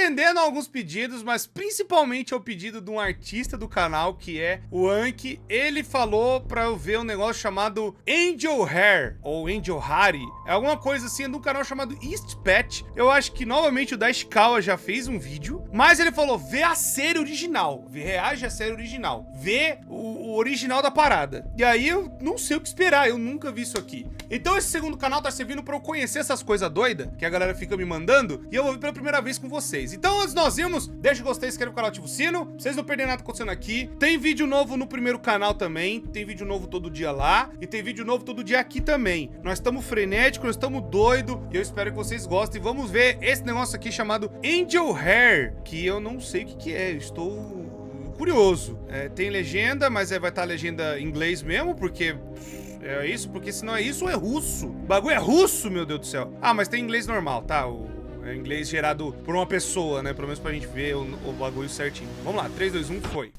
atendendo a alguns pedidos, mas principalmente ao pedido de um artista do canal, que é o Anki. Ele falou pra eu ver um negócio chamado Hare, ou Hare. É alguma coisa assim, de um canal chamado Esse Desenho. Eu acho que novamente o Dashikawa já fez um vídeo, mas ele falou, vê a série original, reage à série original, vê o original da parada. E aí eu não sei o que esperar, eu nunca vi isso aqui. Então esse segundo canal tá servindo pra eu conhecer essas coisas doidas que a galera fica me mandando, e eu vou ver pela primeira vez com vocês. Então antes de nós irmos, deixa o gostei, se inscreve no canal, ativa o sino, pra vocês não perderem nada acontecendo aqui. Tem vídeo novo no primeiro canal também, tem vídeo novo todo dia lá, e tem vídeo novo todo dia aqui também. Nós estamos frenéticos, nós estamos doidos, e eu espero que vocês gostem. Vamos ver esse negócio aqui chamado Hare, que eu não sei o que é, eu estou curioso. Tem legenda, mas vai estar a legenda em inglês mesmo, porque... é isso, porque se não é isso, é russo. O bagulho é russo, meu Deus do céu. Ah, mas tem inglês normal, tá? É inglês gerado por uma pessoa, né? Pelo menos pra gente ver o bagulho certinho. Vamos lá, 3, 2, 1, foi.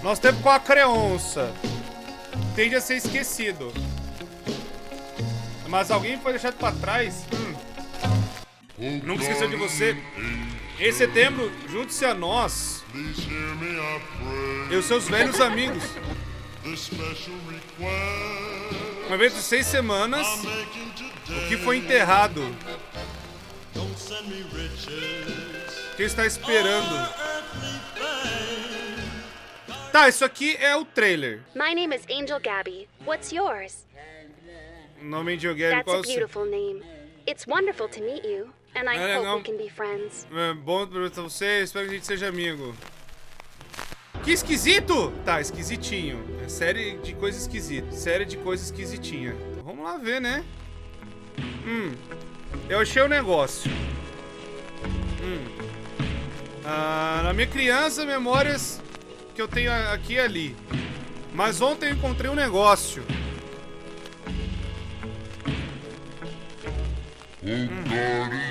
Nosso tempo com a creonça tende a ser esquecido. Mas alguém foi deixado pra trás? Nunca esqueceu de você. Em setembro, junte-se a nós e os seus velhos amigos. Um evento de 6 semanas, o que foi enterrado. Quem está esperando? Tá, isso aqui é o trailer. My name is Angel Gabby. What's yours? O nome é Angel Gabby. That's Qual a beautiful name. It's wonderful to meet you, and I hope we can be friends. É bom pra você, espero que a gente seja amigo. Que esquisito! Tá, esquisitinho. É série de coisas esquisitas. Série de coisas esquisitinha. Então vamos lá ver, né? Eu achei o negócio. Na minha criança, memórias que eu tenho aqui e ali. Mas ontem eu encontrei um negócio.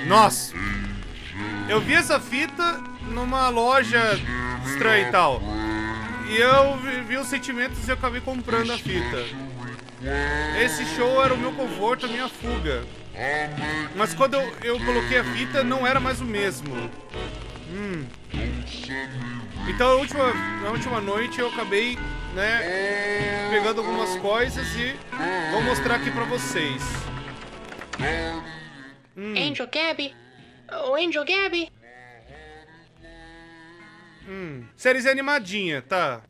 Nossa! Eu vi essa fita numa loja estranha e tal. E eu vi os sentimentos e eu acabei comprando a fita. Esse show era o meu conforto, a minha fuga. Mas quando eu coloquei a fita, não era mais o mesmo. Então na última noite eu acabei, né, pegando algumas coisas e vou mostrar aqui pra vocês. Angel Gabby. Oh, Angel Gabby. Séries animadinha, tá?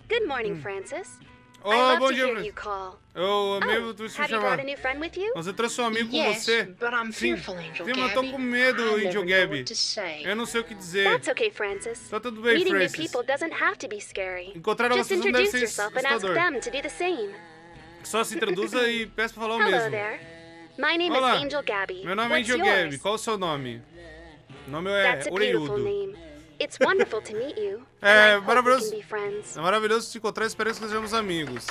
Good morning, Francis. I Oh, love bom to dia, hear Francis. you call. Eu amei Oh, te have you chamar. brought a new friend with you? Você trouxe um amigo com Yes, você? but I'm Sim, fearful, Angel sim, mas eu tô Gabby. com medo, I Angel never know Gabby. what to say. Eu não sei o que dizer. That's okay, Francis. Tá tudo bem, Meeting new Francis. people doesn't have to be scary. Encontrar Just vocês não deve introduce ser yourself and ask assustador. them to do the same. Só se introduza e peça pra falar o Hello mesmo. there. My name Olá. is Angel Gabby. Meu nome é What's Angel yours? Gabby. Qual o seu nome? O nome é That's a beautiful Oreiudo. name. It's wonderful to meet you. É, and I hope we maravilhoso. can be friends. É maravilhoso te encontrar, espero que sejamos amigos.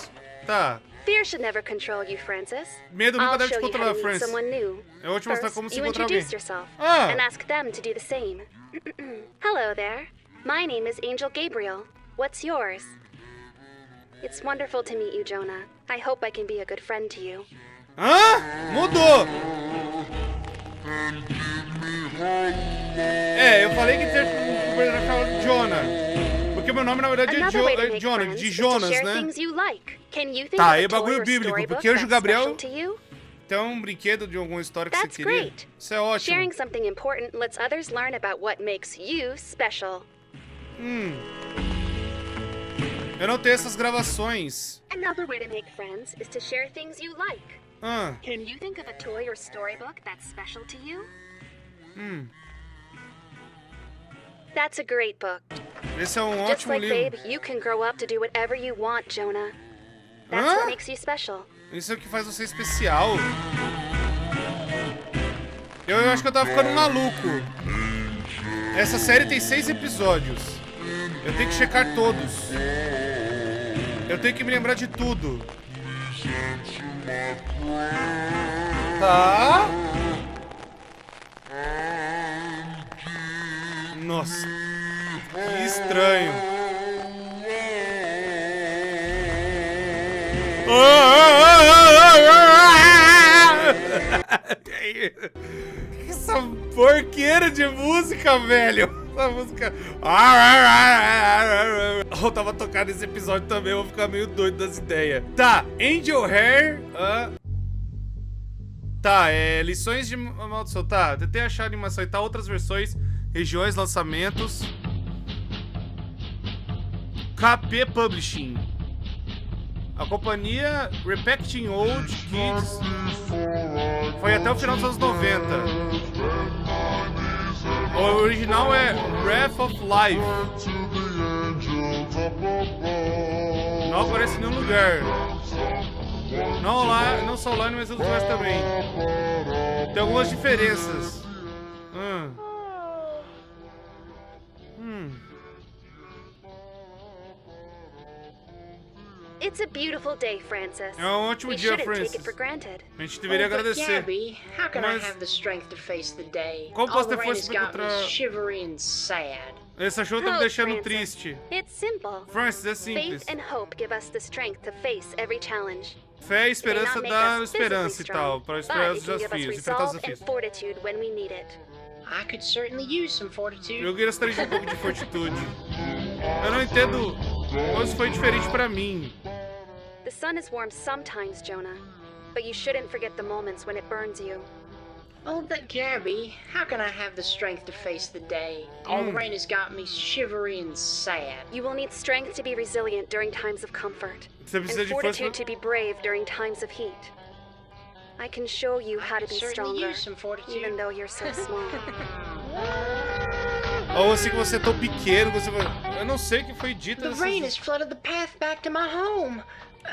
Tá. Fear should never control you, Francis. Medo nunca I'll deve te show you how controlar, to meet Francis. someone new. Eu vou te mostrar First, como se you encontrar alguém. introduce yourself Ah. and ask them to do the same. Hello there. My name is Angel Gabriel. What's yours? It's wonderful to meet you, Jonah. I hope I can be a good friend to you. Hã? Mudou! Eu falei que tinha um personagem chamado Jonah. Porque meu nome na verdade Another way to é make Jonah, friends de is to Jonas, share né? things you like. Can you think Tá, of aí a é bagulho toy or bíblico, storybook porque hoje o that's Gabriel special to you? tem um brinquedo de alguma história que That's você queria. great. Isso é ótimo. Sharing something important lets others learn about what makes you special. Eu não tenho essas gravações. Another way to make friends is to share things you like. Ah, Can you think of a toy or storybook that's special to you? That's a great book. esse é um Just ótimo like livro. Babe, you can grow up to do whatever you want, Jonah. That's Huh? what makes you special. Isso é o que faz você especial. Eu acho que eu tava ficando maluco. Essa série tem 6 episódios. Eu tenho que checar todos. Eu tenho que me lembrar de tudo. Tá. Nossa. Que estranho. Essa porqueira de música, velho. Essa música... Eu tava tocando esse episódio também, eu vou ficar meio doido das ideias. Tá, Angel Hare... Tá, lições de maldição. Tá, tentei achar a animação e tá, outras versões, regiões, lançamentos. KP Publishing. A companhia Repackaging Old Kids foi até o final dos anos 90. O original é Breath of Life. Não aparece em nenhum lugar. Não só online, mas outros lugares também. Tem algumas diferenças. It's a beautiful day, Francis. É um ótimo dia, Francis. A gente deveria agradecer. Gabby, how can I have the strength to face the day? Como posso ter All the rain força has pra got me encontrar... shivery and sad. Essa show tá me Oh, deixando Francis. triste. It's simple. Francis, é simples. Faith and hope give us the strength to face every challenge. Fé e esperança They may dá not make us esperança e physically tal, strong, para esperar but os it can give us desafios, enfrentar os resolve and desafios. fortitude when we need it. I could certainly use some fortitude. Eu gostaria de um pouco de fortitude. Eu não entendo como isso foi diferente pra mim. The sun is warm sometimes, Jonah, but you shouldn't forget the moments when it burns you. Oh, but Gabby, how can I have the strength to face the day? All the rain has got me shivery and sad. You will need strength to be resilient during times of comfort, Você precisa and de força. fortitude to be brave during times of heat. I can show you how to be Certainly stronger, use some fortitude. even though you're so small. Ou assim que você é tão pequeno, você vai... Eu não sei o que foi dito The nessas... rain has flooded the path back to my home.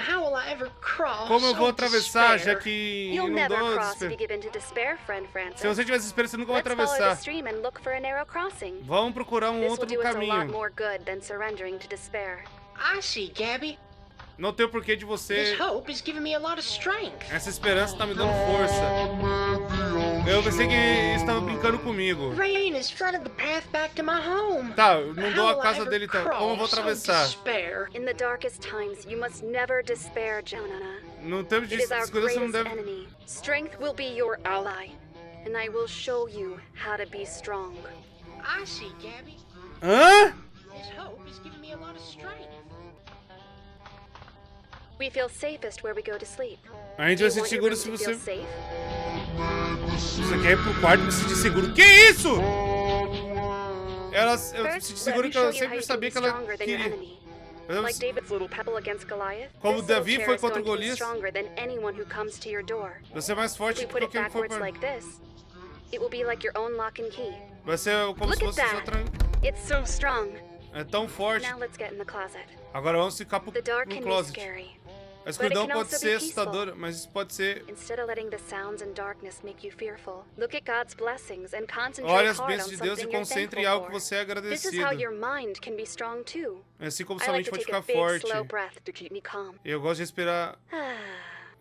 How will I ever cross? Como eu vou Oh, atravessar, já despair. que You'll never inundou... cross if you give in to despair, friend Francis. Se você tivesse esperança, você nunca vai Let's follow the atravessar. stream and look for a narrow crossing. Vamos procurar um This will outro do us a lot caminho. more good than surrendering to despair. I see, Gabby. Não tem o porquê de você... This hope is giving me a lot of strength. Essa esperança tá me dando força. Eu pensei que eles estavam brincando comigo. Rain has flooded the path back to my home. Tá, eu não dou How a will I casa ever dele, tá? Como eu vou cross? Oh, atravessar? despair. In the darkest times, you must never despair, Jonah. No tempo de It is our segurança não greatest deve... enemy. Strength will be your ally, and I will show you how to be strong. I see, Gabby. Hã? This hope is giving me a lot of strength. We feel safest where we go to sleep. A gente Do vai you se want your seguro room se to feel você... safe? Você quer ir pro quarto e me sentir seguro. Que isso? Eu First, me let senti me seguro que show eu you how sempre you can sabia be que ela stronger than your queria. enemy. Mas eu Like não- David's little pebble against Goliath, Como this little Davi chair foi is contra going to be Golias. stronger than anyone who comes to your door. Você é mais If forte we que put it quem for backwards pra... like this, it will be like your own lock and key. Vai ser como Look se at fosse só that. It's so strong. É tão forte. Now let's get in the closet. Agora vamos ficar The dark no can be closet. scary. A escuridão But it can pode also ser be peaceful. assustadora, mas isso pode ser... Instead of letting the sounds and darkness make you fearful, look at God's blessings and concentrate Olha as hard on bênçãos de Deus e something you're concentre em thankful algo que for. você é This is agradecido. how your mind can be strong too. É assim como I sua like mente to pode take a ficar big, forte. slow breath to keep me calm. Eu gosto de respirar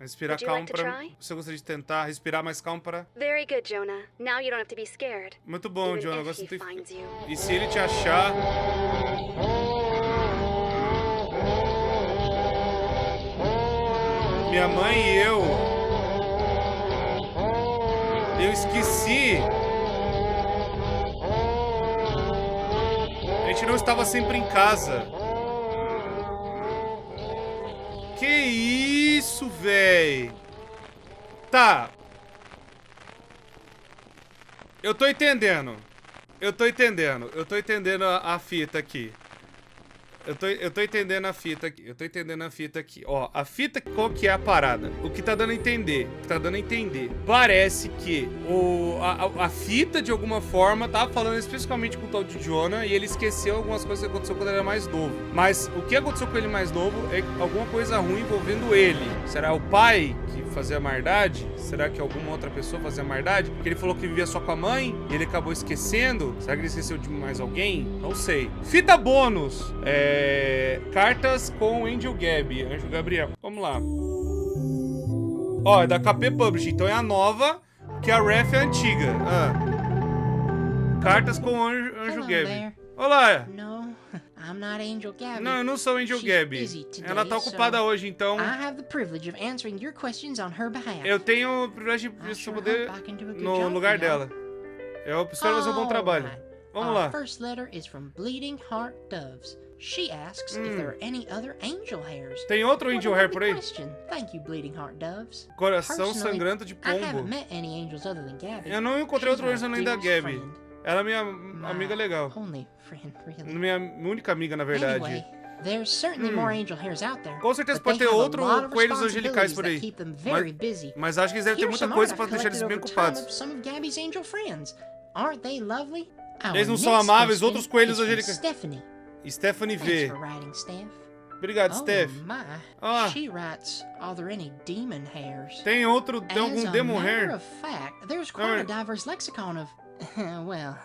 Would you calmo like to pra... try? Você gostaria de tentar respirar mais calmo para... Very good, Jonah. Now you don't have to be scared. Muito bom, Even John. if Agora você he tem... finds you. E se ele te achar... Minha mãe e eu esqueci. A gente não estava sempre em casa. Que isso, véi? Tá. Eu tô entendendo. Eu tô entendendo a fita aqui. Eu tô entendendo a fita aqui. Eu tô entendendo a fita aqui. Ó, a fita, qual que é a parada? O que tá dando a entender? O que tá dando a entender? Parece que a fita, de alguma forma, tava falando especificamente com o tal de Jonah e ele esqueceu algumas coisas que aconteceu quando ele era mais novo. Mas o que aconteceu com ele mais novo é alguma coisa ruim envolvendo ele. Será o pai que fazia maldade? Será que alguma outra pessoa fazia maldade? Porque ele falou que vivia só com a mãe e ele acabou esquecendo. Será que ele esqueceu de mais alguém? Não sei. Fita bônus. Cartas com Angel Gabi. Anjo Gabriel. Vamos lá. Ó, é da KP Publishing. Então é a nova, que a ref é a antiga. Cartas com Anjo Hello Gabi. there. Olá. No, I'm not Angel Gabby. Não, eu não sou Angel She's Gabby. busy today, Ela tá ocupada so hoje, então... I have the privilege of answering your questions on her behalf. Eu tenho o privilégio I de sure poder hope I can do a good no job lugar for y'all. dela. Eu espero fazer um bom trabalho. Alright. Vamos Our lá. first letter is from Bleeding Heart Doves. She asks if there are any other angel hairs. Tem outro What a Angel Hair lovely por aí? question. Thank you, Bleeding Heart Doves. Coração Personally, sangrando de I haven't pombo. met any angels other than Gabby. Eu não encontrei She's outro my anjo além da dearest Gabby. friend. Ela é minha My amiga legal. only friend, really. Minha única amiga, na verdade. Anyway, there's certainly more angel hairs out there. Com certeza but pode they ter have a outro lot of coelhos angelicais responsibilities por that aí. keep them very busy. Mas acho que eles devem ter Here's muita some coisa art pra I've deixar eles collected bem over time ocupados. of some of Gabby's angel friends. Aren't they lovely? Eles não Our são next amáveis, question outros coelhos is from angelicais. Stephanie. Stephanie Thanks V. for writing, Steph. Obrigado, Oh Steph. my. Ah. She writes, are there any demon hairs? Tem algum As a Demon matter Hair? of fact, there's quite a diverse lexicon of... well,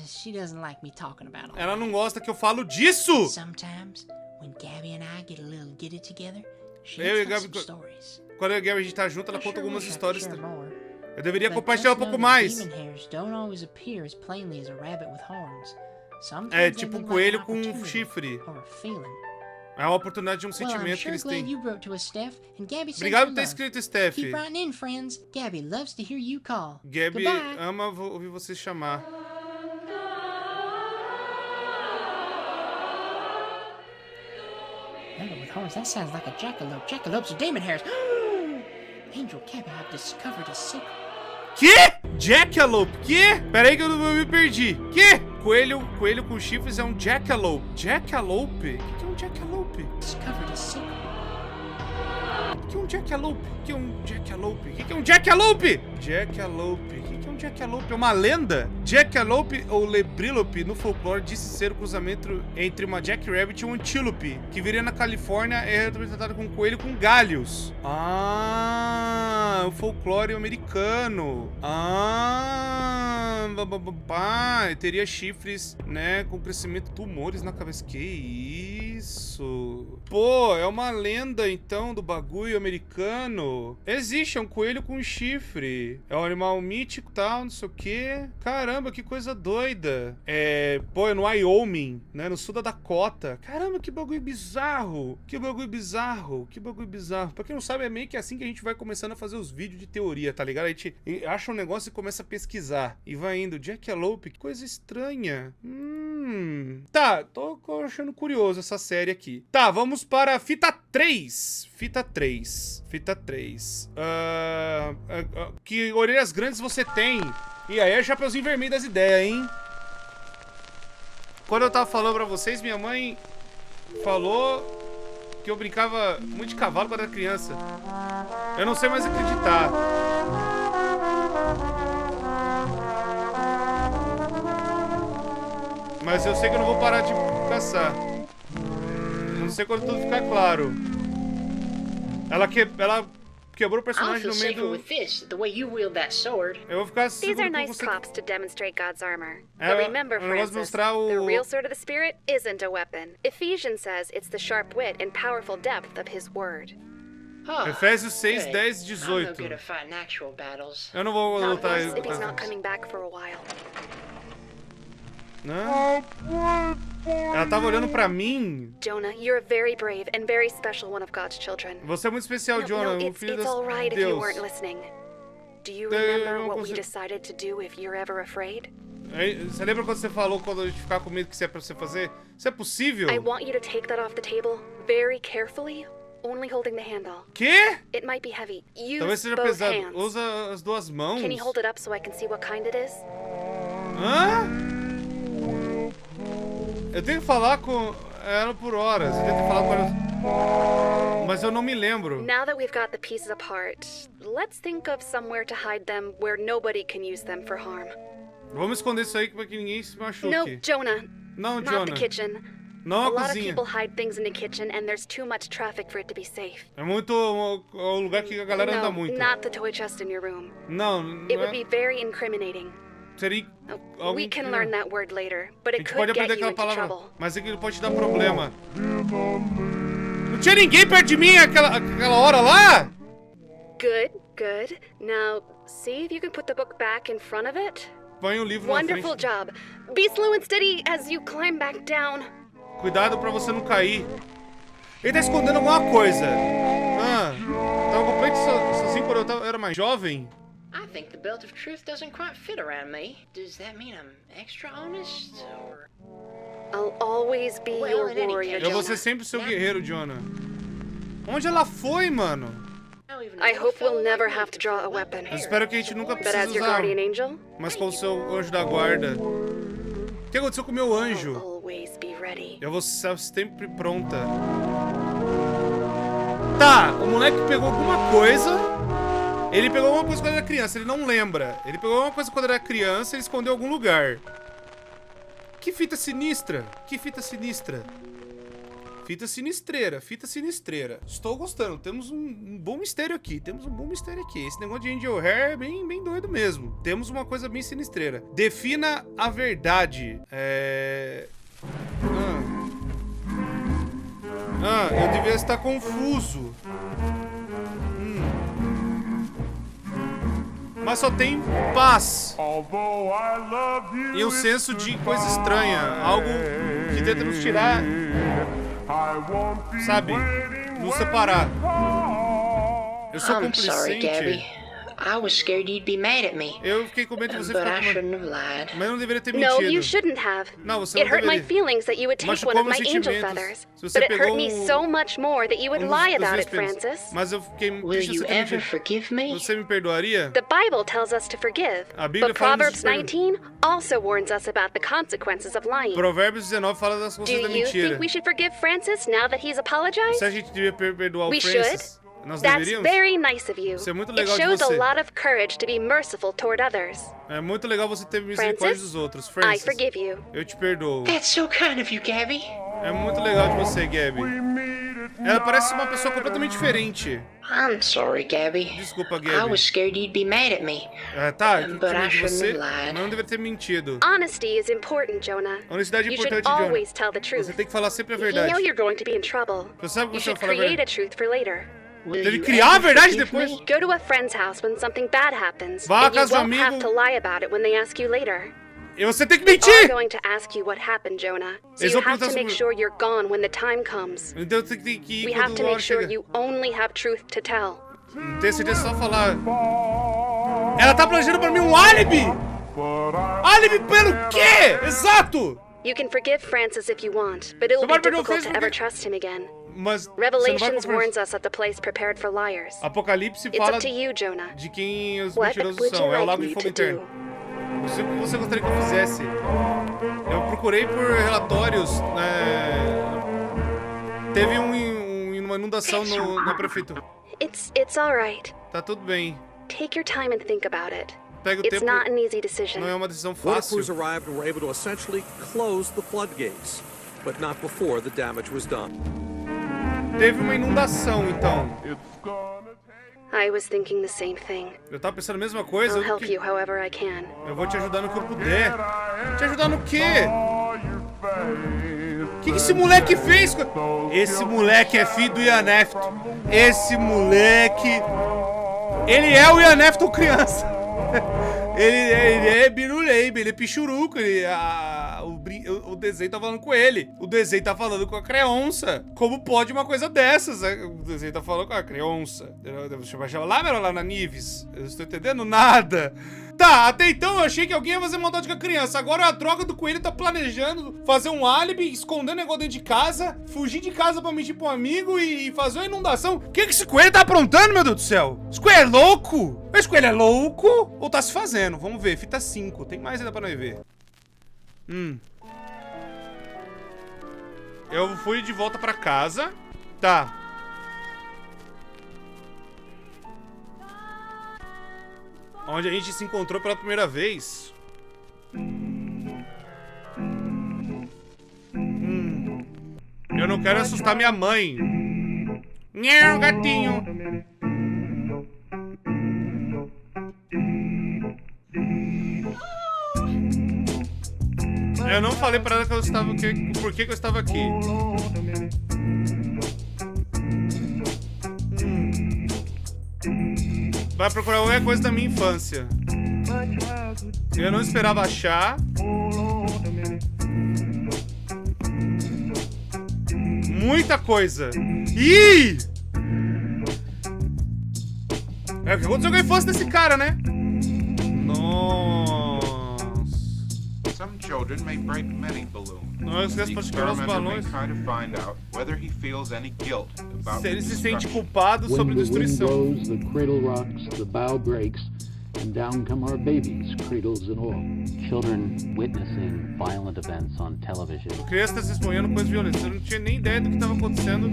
she doesn't like me talking about all Ela that. não gosta que eu falo disso! Sometimes, when Gabby and I get a little giddy together, she Eu e tells Gabby- some stories. Quando a Gabby a gente tá junto, ela I conta sure algumas wish I histórias. could share more. Eu deveria But compartilhar um just know pouco that mais. demon hairs don't always appear as plainly as a rabbit with horns. Sometimes É they tipo um look coelho like com an um opportunity chifre. or a feeling. É uma oportunidade de um Well, I'm sentimento que sure eles glad têm. you wrote to us, Steph, and Gabby sends Obrigado her por ter love. escrito, Steph. Keep writing in, friends. Gabby loves to hear you call. Gabby Goodbye. ama ouvir você chamar. Rabbit with horns, that sounds like a jackalope. Jackalopes are demon hairs. Angel Gabby, I've discovered a secret. Que? Jackalope? Que? Pera aí que eu me perdi. Que? Coelho com chifres é um jackalope. Jackalope? O que é um jackalope? Discovered a secret. O que é um jackalope? O que é um jackalope? O que é um jackalope? Jackalope. O que é um jackalope? É uma lenda? Jackalope ou lebrilope no folclore disse ser o cruzamento entre uma jackrabbit e um antílope, que viria na Califórnia é representado com um coelho com galhos. Ah, o folclore americano. Teria chifres, né, com crescimento, tumores na cabeça. Que isso? Pô, é uma lenda então do bagulho americano. Existe, é um coelho com chifre. É um animal mítico, tal, não sei o que. Caramba, que coisa doida. Pô, é no Wyoming, né, no sul da Dakota. Caramba, que bagulho bizarro. Que bagulho bizarro. Que bagulho bizarro. Pra quem não sabe, é meio que assim que a gente vai começando a fazer os vídeos de teoria, tá ligado? A gente acha um negócio e começa a pesquisar. E vai indo, Jackalope, que coisa estranha. Tá, tô achando curioso essa série aqui. Tá, vamos para a fita 3. Fita 3. Que orelhas grandes você tem? E aí é Chapeuzinho Vermelho das ideias, hein? Quando eu tava falando pra vocês, minha mãe falou que eu brincava muito de cavalo quando era criança. Eu não sei mais acreditar. Mas eu sei que eu não vou parar de caçar. Não sei quando tudo ficar claro. Ela quebrou o I'll personagem feel no meio safer do... with this, the way you wield that sword. Eu vou ficar These seguro are com nice você. props to demonstrate God's armor. É, But remember, eu gosto de Francis, mostrar the o... real sword of the Spirit isn't a weapon. Ephesians says it's the sharp wit and powerful depth of his word. Oh, Efésios 6, good. 10, I'm no 18. good at fighting actual battles. Eu não vou Not lutar... worse if he's not coming back for a while. Né? Ela tava olhando pra mim. Jonah, you're a very brave and very special one of God's children. Você é muito especial, Jonah, o filho it's all right de if you Deus. weren't listening. Do you Eu remember não what we consigo- decided to do if you're ever afraid? Você lembra quando você falou quando a gente ficar com medo que isso é pra você fazer? Isso é possível? I want you to take that off the table very carefully, only holding the handle. Quê? It might be heavy. Use Talvez seja both pesado. hands. Usa as duas mãos. Can you hold it up so I can see what kind it is? Hã? Eu tenho que falar com ela por horas. Eu tenho que falar com ela... Mas eu não me lembro. Now that we've got the pieces apart, let's think of somewhere to hide them where nobody can use them for harm. Vamos esconder isso aí pra que ninguém se machuque. No, Jonah. Não, Not Jonah. the kitchen. Não A a lot of cozinha. people hide things in the kitchen and there's too much traffic for it to be safe. É muito o lugar que a galera anda No, muito. not the toy chest in your room. Não, It não would é. be very incriminating. Seria algo We can que- learn that word later, but A it gente pode could aprender get you aquela into palavra, trouble. mas aquilo pode te dar problema. Não tinha ninguém perto de mim aquela hora lá? Good. Now, see if you can put the book back in front of it. Põe o livro na Wonderful frente. job. Be slow and steady as you climb back down. Cuidado pra você não cair. Ele tá escondendo alguma coisa. Tava completamente sozinho quando eu era mais jovem. I think the belt of truth doesn't quite fit around me. Does that mean I'm extra honest, or... I'll always be your warrior, Eu vou ser Jonah. sempre o seu guerreiro, Jonah. Onde ela foi, mano? I hope we'll never have to draw a weapon. Eu espero que a gente nunca But precise as your usar. guardian angel, Mas com o seu anjo da guarda. O que aconteceu com o meu I'll anjo? always be ready. Eu vou estar sempre pronta. Tá, o moleque pegou alguma coisa. Ele pegou alguma coisa quando era criança, ele não lembra. Ele pegou alguma coisa quando era criança e escondeu em algum lugar. Que fita sinistra. Que fita sinistra. Fita sinistreira, fita sinistreira. Estou gostando, temos um bom mistério aqui. Temos um bom mistério aqui. Esse negócio de Angel Hare é bem doido mesmo. Temos uma coisa bem sinistreira. Defina a verdade. Eu devia estar confuso. Mas só tem paz. E um senso de coisa estranha. Algo que tenta nos tirar, sabe, nos separar. Eu sou I'm sorry, complicente. Gabby. I was scared you'd be mad at me. Eu fiquei com medo de você But ficar I com medo. shouldn't have lied. Mas eu não deveria ter No, mentido. you shouldn't have. Não, você It não hurt my deveria. feelings that you would take Machucou one of meus my angel sentimentos. feathers. Se você But it hurt pegou me so much more that you would lie dos about meus it, pelos. Francis. Mas eu fiquei Will triste you você ter ever mentido. forgive me? Você me perdoaria? The Bible tells us to forgive, A Bíblia but fala Proverbs nos 19 also warns us about the consequences of lying. Provérbios 19 fala das Do consequências da you mentira. think we should forgive Francis now that he's apologized? Se a gente devia perdoar o We Francis, nós That's deveríamos? very nice of you. Isso é muito It legal de shows a você. lot of courage to be merciful toward others. É muito legal você ter misericórdia Francis, dos outros. I Francis, forgive you. eu te perdoo. That's so kind of you, Gabby. É muito legal de você, Gabby. Ela parece uma pessoa completamente diferente. I'm sorry, Gabby. Desculpa, I Gabby. was scared you'd be mad at me. Tá, eu But I de você, shouldn't have lied. mas não deveria ter mentido. Honesty is important, Jonah. Honestidade é You should importante, Jonah. always tell the truth. Você tem que falar sempre a If you verdade. know you're going to be in trouble, Você sabe que you você vai should falar a create verdade. a truth for later. Will Deve you criar a ever verdade forgive depois. me? Go to a friend's house when something bad happens, Vá à and you casa do won't have amigo. to lie about it when they ask you later. E você tem que They're mentir! going to ask you what happened, Jonah. So Eles you vão have to perguntar make sobre- sure you're gone when the time comes. Então você tem que We ir have to quando a hora make sure chega. you only have truth to tell. Não tem certeza, só falar. Ela tá planejando pra mim um álibi! Álibi pelo quê? Exato! You can forgive Francis if you want, but it will Você be pode perdoar o difficult to Francis ever porque- trust him again. Mas você não vai Revelations conversar. warns us at the place prepared for liars. Apocalipse It's fala up to you, Jonah. de quem os What mentirosos would you são. É o like lago me de fogo to interno. do? Não sei o que você gostaria que eu fizesse. Eu procurei por relatórios. Teve uma inundação na prefeitura. It's all right. Tá tudo bem. Take your time and think about it. Pega o It's tempo. not an easy decision. Não é uma decisão Water fácil. crews arrived and were able to essentially close the floodgates, but not before the damage was done. Teve uma inundação, então. I was thinking the same thing. Eu tava pensando a mesma coisa. I'll help you however I can. Eu vou te ajudar no que eu puder. Te ajudar no quê? O que esse moleque fez? Esse moleque é filho do Ianefto. Esse moleque... Ele é o Ianefto criança. Ele é biruleibe, ele é pichuruco. O desenho tá falando com ele. O desenho tá falando com a creonça. Como pode uma coisa dessas? O desenho tá falando com a creonça. Eu chamar lá na Nives. Eu não estou entendendo nada. Tá, até então eu achei que alguém ia fazer maldade com a criança. Agora a droga do coelho tá planejando fazer um álibi, esconder negócio dentro de casa, fugir de casa pra mentir pro amigo e fazer uma inundação. O que esse coelho tá aprontando, meu Deus do céu? Esse coelho é louco? Esse coelho é louco? Ou tá se fazendo? Vamos ver, fita 5. Tem mais ainda pra nós ver. Eu fui de volta pra casa. Tá. Onde a gente se encontrou pela primeira vez. Eu não quero assustar minha mãe. Nhão, gatinho. Eu não falei pra ela que eu estava aqui, por que eu estava aqui. Vai procurar qualquer coisa da minha infância. Eu não esperava achar. Muita coisa. Ih! É o que aconteceu com a infância desse cara, né? Nossa. Some children may break many balloons. Não esquece pra quebrar os balões. Try to find out whether he feels any guilt about Se ele se sente destruction. culpado sobre When the wind destruição. blows, the cradle rocks, the bow breaks, and down come our babies, cradles and all. Children witnessing violent events on television. Criança testemunhando coisas violentas. Eu não tinha nem ideia do que estava acontecendo.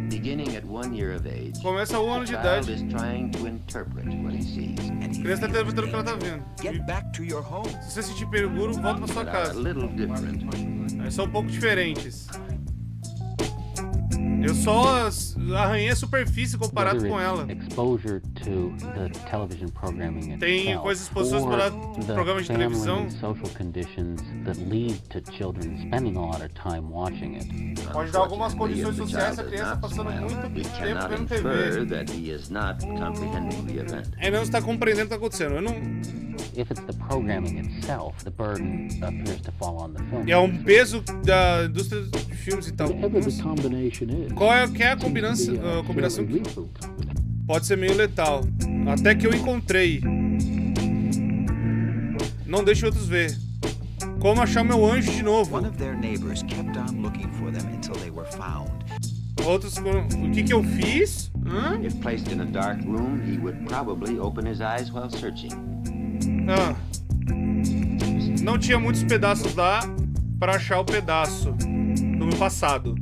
Beginning at 1 year of age, Começa a 1 ano de the child idade. is trying to interpret what he sees. A criança está interpretando o que ela tá vendo. Get back to your home. Se você sentir perigo, volta pra sua But are a casa. little different. Eles são um pouco diferentes. Eu só arranhei a superfície comparado Whether com ela. it's exposure to the television programming Tem itself, coisas exposições or para the programas de family televisão. and social conditions that lead to children spending a lot of time watching it. Pode dar algumas condições Unfortunately, sociais, if a the criança child does passando not muito smile, we tempo cannot vendo infer TV. that he is not comprehending the event. Ele não está compreendendo o que está acontecendo. Eu não... If it's the programming itself, the burden appears to fall on the film. É um peso da indústria de filmes e tal. Whatever the combination is. Qual é que é a seems to combinação? be a A combinação fairly que lethal combination. pode ser meio letal. Até que eu encontrei. Não deixe outros ver. Como achar meu anjo de novo? One of their neighbors kept on looking for them until they were found. Outros. O que que eu fiz? Hã? If placed in a dark room, he would probably open his eyes while searching. Ah. Não tinha muitos pedaços lá para achar o pedaço do meu passado.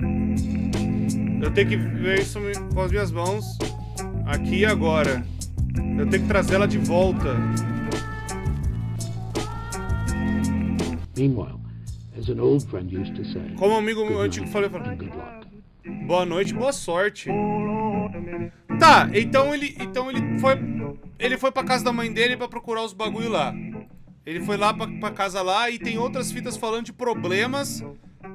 Eu tenho que ver isso com as minhas mãos aqui e agora. Eu tenho que trazer ela de volta. Meanwhile, as an old friend used to say, Como um amigo meu good antigo night falou pra and mim. good luck. Boa noite, boa sorte. Tá, então ele foi pra casa da mãe dele pra procurar os bagulho lá. Ele foi lá pra casa lá e tem outras fitas falando de problemas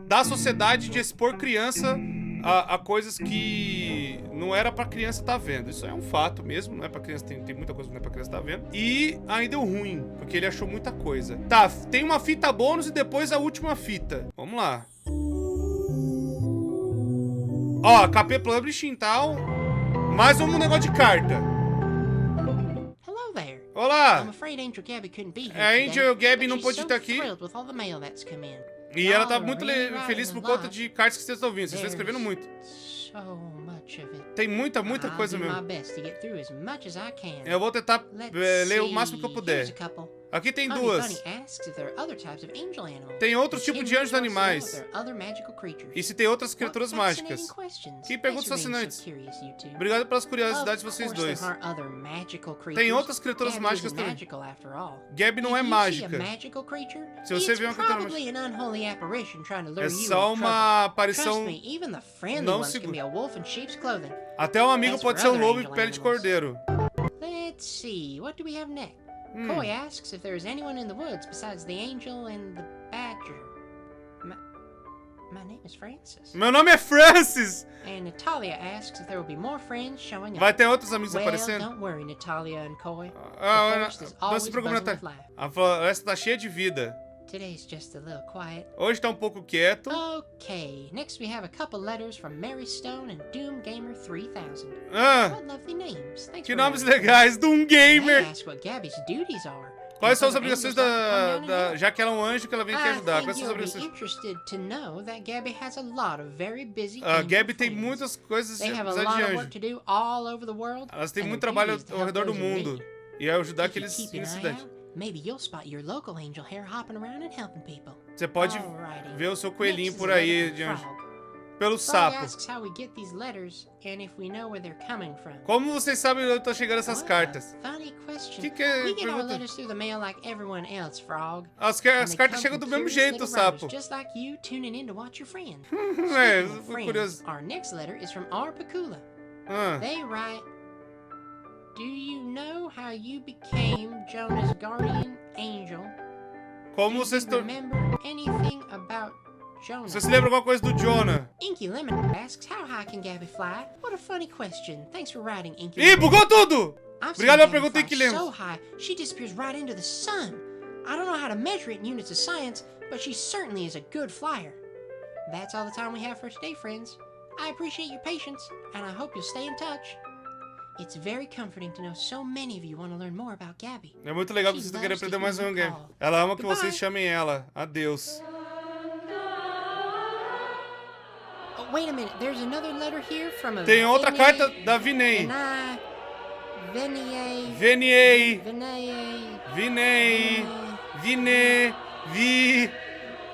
da sociedade de expor criança a coisas que não era pra criança tá vendo. Isso é um fato mesmo, não é pra criança, tem muita coisa que não é pra criança tá vendo. E aí deu ruim, porque ele achou muita coisa. Tá, tem uma fita bônus e depois a última fita. Vamos lá. Ó, KP Publishing e tal. Mais um negócio de carta. Hello there. Olá. I'm afraid Angel Gabby couldn't be here A today, Angel Gabby but não she's pôde so estar aqui. thrilled with all the mail that's come in. E ela tá Y'all muito are really feliz writing por a conta lot. de cartas que vocês estão ouvindo. Vocês estão escrevendo muito. So much of it. Tem muita I'll coisa do my mesmo. best to get through as much as I can. Eu vou tentar Let's ler o see. máximo que eu Here's puder. a couple. Aqui tem Funny duas. Bunny asks if there are other types of angel animals. Tem outros And tipos Tim de anjos wants to know animais. if there are other magical creatures. E se tem outras What criaturas fascinating mágicas. questions. Que Thanks perguntas for being so fascinantes. curious, you two. Obrigado pelas curiosidades de Of vocês course dois. there are other magical Tem creatures. outras criaturas Gabby mágicas isn't também. magical after all. Gabby não é If you see mágica. a magical creature, Se você it's vê uma criatura probably an unholy apparition trying to lure É you só into uma trouble. aparição Trust me, even the friendly não ones can segura. be a wolf in sheep's clothing. Até um amigo As pode for ser um other lobo angel em pele de animals. cordeiro. Let's see, what do we have next? Coy asks if there's anyone in the woods besides the angel and the badger. My name is Francis. Meu nome é Francis. And Natalia asks if there will be more friends showing up. Vai ter outros amigos Well, aparecendo? don't worry, Natalia and Coy. Ah, The forest is não always se preocupe, buzzing with Natália. life. A floresta tá cheia de vida. Today's just a little quiet. Hoje tá um pouco quieto. Okay, next we have a couple letters from Mary Stone and Doom Gamer 3000. Ah, What lovely names. Thanks que for nomes writing. legais de um They gamer. ask what Gabby's duties are. Quais são as Other obrigações angels like to come down and da... help. Já que ela é um anjo, que ela vem aqui I ajudar. think Quais são as you'll be obrigações? interested to know that Gabby has a lot of very busy A angel Gabby tem friends. muitas coisas They have a apesar lot de of anjo. work to do all over the world. Elas têm and muito their trabalho duty is to ao help redor do those in mundo. need. E é ajudar If you aqueles keep em an eye necessidade. out, maybe you'll spot your local angel Hare hopping around and helping people. Você pode Alrighty. ver o seu coelhinho Next por is a aí letter de from anjo. Frog. Pelo Frog sapo. asks how we get these letters and if we know where they're coming from. Como vocês sabem onde estão chegando essas What a cartas? funny question. Que é We get our pergunta? letters through the mail like everyone else, Frog. As And they cartas come chegam from do mesmo curious jeito, little sapo. writers Just like you tuning in to watch your friend. É, Speaking of fui friends, curioso. our next letter is from R. Pakula. Ah, They write, do you know how you became Jonah's guardian angel? como Do vocês you estão... remember anything about Jonah? Você se lembra alguma coisa do Jonah? Inky Lemon asks, how high can Gabby fly? What a funny question. Thanks for writing, Inky Ih, Lemon. bugou tudo! I've Obrigado seen pela Gabby pergunta, Inky fly Lemon. so high, she disappears right into the sun. I don't know how to measure it in units of science, but she certainly is a good flyer. That's all the time we have for today, friends. I appreciate your patience, and I hope you'll stay in touch. It's very comforting to know so many of you want to learn more about Gabby. É muito legal que vocês estão querendo aprender mais um game. Ela ama que vocês chamem ela. Adeus. Oh, wait a minute, there's another letter here from a Tem outra carta da Vinay. Vinay.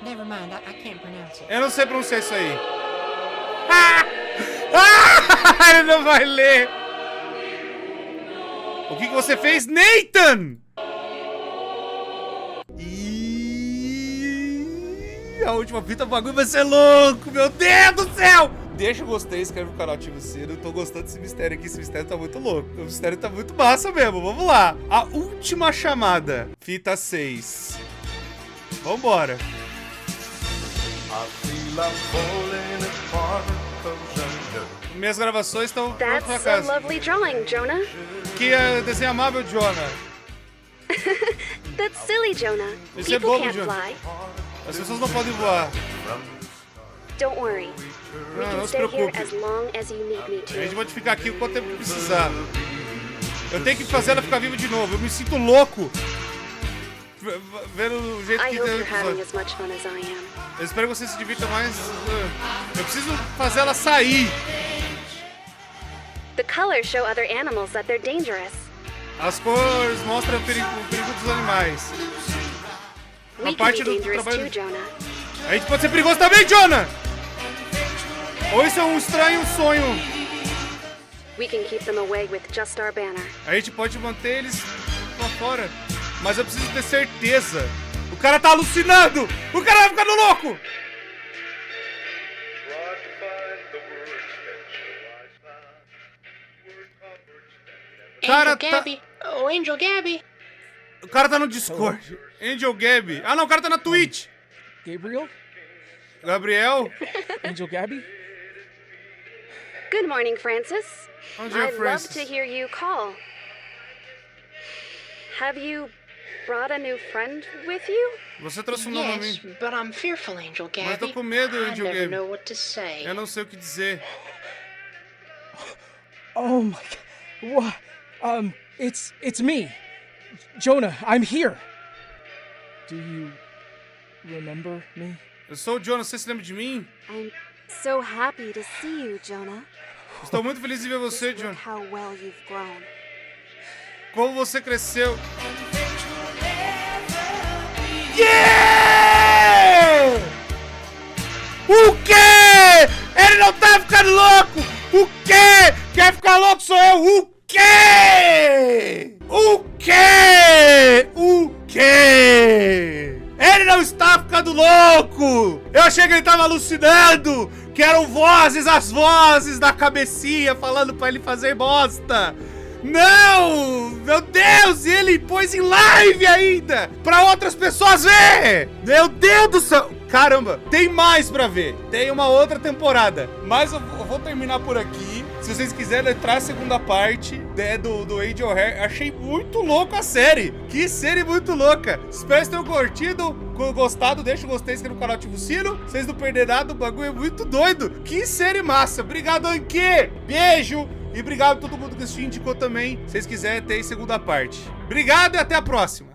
Never mind, I can't pronounce it. Eu não sei pronunciar isso aí. Ele não vai ler. O que você fez, Nathan? A última fita, o bagulho vai ser louco, meu Deus do céu! Deixa o gostei, inscreve no canal, ativa o sino. Eu tô gostando desse mistério aqui, esse mistério tá muito louco. O mistério tá muito massa mesmo, vamos lá. A última chamada, fita 6. Vambora. Minhas gravações estão prontas pra That's casa. a lovely drawing, Jonah. Que desenho amável, Jonah. That's silly, Jonah. Isso é People bobo, can't Jonah. fly. As pessoas não podem voar. Don't worry. We Não can se stay here preocupe. as long as you need me A gente to. pode ficar aqui o quanto tempo precisar. Eu tenho que fazer ela ficar viva de novo. Eu me sinto louco vendo o jeito I que hope tem o you're having episódio. as much fun as I am. Eu espero que você se divirta mais. Eu preciso fazer ela sair. The colors show other animals that they're dangerous. As cores mostram o perigo dos animais. We can parte be do dangerous trabalho- too, Jonah. A gente pode ser perigoso também, Jonah! Ou isso é um estranho sonho? We can keep them away with just our banner. A gente pode manter eles lá fora. Mas eu preciso ter certeza. O cara tá alucinando! O cara vai ficando louco! Cara, Angel Gabby. Oh, Angel Gabby. O cara tá no Discord. Angel Gabby. Ah, não, o cara tá na Twitch. Gabriel? Gabriel? Angel Gabby? Good morning, Francis. Bom dia, I'd love Francis. to hear you call. Have you brought a new friend with you? Você trouxe um novo Yes, amigo. but I'm fearful, Angel Gabby. Mas tô com medo, I Angel never Gabby. know what to say. Eu não sei o que dizer. Oh my god. What? It's me. Jonah, I'm here. Do you remember me? Eu sou o Jonah, você se lembra de mim? I'm so happy to see you, Jonah. Estou muito feliz de ver você, Look Jonah. how well you've grown. Como você cresceu. Yeah! O quê? Ele não tá ficando louco! O quê? Quer ficar louco sou eu! O quê? O quê? O quê? Ele não está ficando louco! Eu achei que ele tava alucinando! Que eram vozes, as vozes da cabecinha falando pra ele fazer bosta! Não! Meu Deus! E ele pôs em live ainda! Pra outras pessoas ver! Meu Deus do céu! Caramba! Tem mais pra ver! Tem uma outra temporada! Mas eu vou terminar por aqui. Se vocês quiserem entrar a segunda parte do Angel Hare, achei muito louco a série! Que série muito louca! Espero que vocês tenham curtido, gostado. Deixa o gostei, inscreva no canal, ativa o sino. Vocês não perderem nada, o bagulho é muito doido! Que série massa! Obrigado, Anki! Beijo! E obrigado a todo mundo que assistiu e indicou também. Se vocês quiserem, tem segunda parte. Obrigado e até a próxima.